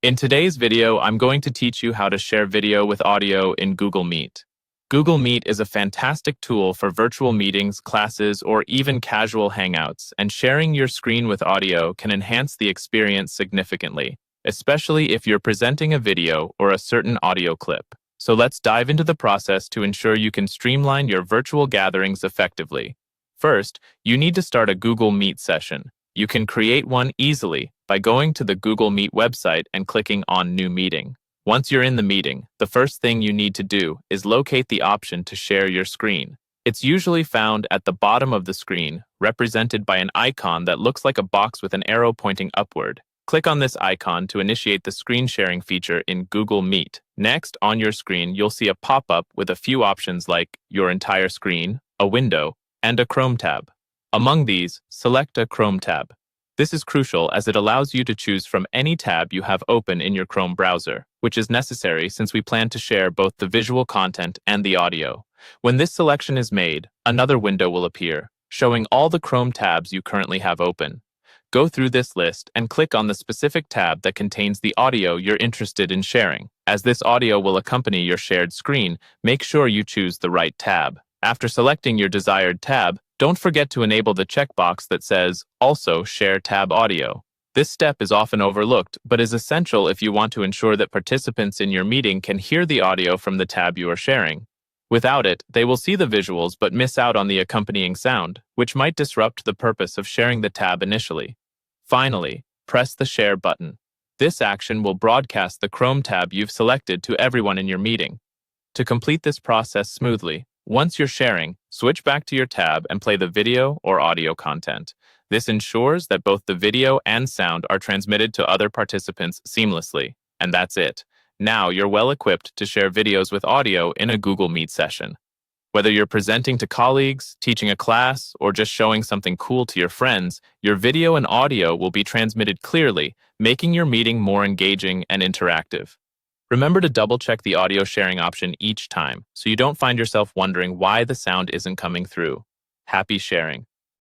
In today's video, I'm going to teach you how to share video with audio in Google Meet. Google Meet is a fantastic tool for virtual meetings, classes, or even casual hangouts, and sharing your screen with audio can enhance the experience significantly, especially if you're presenting a video or a certain audio clip. So let's dive into the process to ensure you can streamline your virtual gatherings effectively. First, you need to start a Google Meet session. You can create one easily by going to the Google Meet website and clicking on New Meeting. Once you're in the meeting, the first thing you need to do is locate the option to share your screen. It's usually found at the bottom of the screen, represented by an icon that looks like a box with an arrow pointing upward. Click on this icon to initiate the screen sharing feature in Google Meet. Next, on your screen, you'll see a pop-up with a few options like your entire screen, a window, and a Chrome tab. Among these, select a Chrome tab. This is crucial as it allows you to choose from any tab you have open in your Chrome browser, which is necessary since we plan to share both the visual content and the audio. When this selection is made, another window will appear, showing all the Chrome tabs you currently have open. Go through this list and click on the specific tab that contains the audio you're interested in sharing. As this audio will accompany your shared screen, make sure you choose the right tab. After selecting your desired tab, don't forget to enable the checkbox that says, Also Share Tab Audio. This step is often overlooked, but is essential if you want to ensure that participants in your meeting can hear the audio from the tab you are sharing. Without it, they will see the visuals but miss out on the accompanying sound, which might disrupt the purpose of sharing the tab initially. Finally, press the Share button. This action will broadcast the Chrome tab you've selected to everyone in your meeting. To complete this process smoothly, once you're sharing, switch back to your tab and play the video or audio content. This ensures that both the video and sound are transmitted to other participants seamlessly. And that's it. Now you're well equipped to share videos with audio in a Google Meet session. Whether you're presenting to colleagues, teaching a class, or just showing something cool to your friends, your video and audio will be transmitted clearly, making your meeting more engaging and interactive. Remember to double-check the audio sharing option each time, so you don't find yourself wondering why the sound isn't coming through. Happy sharing!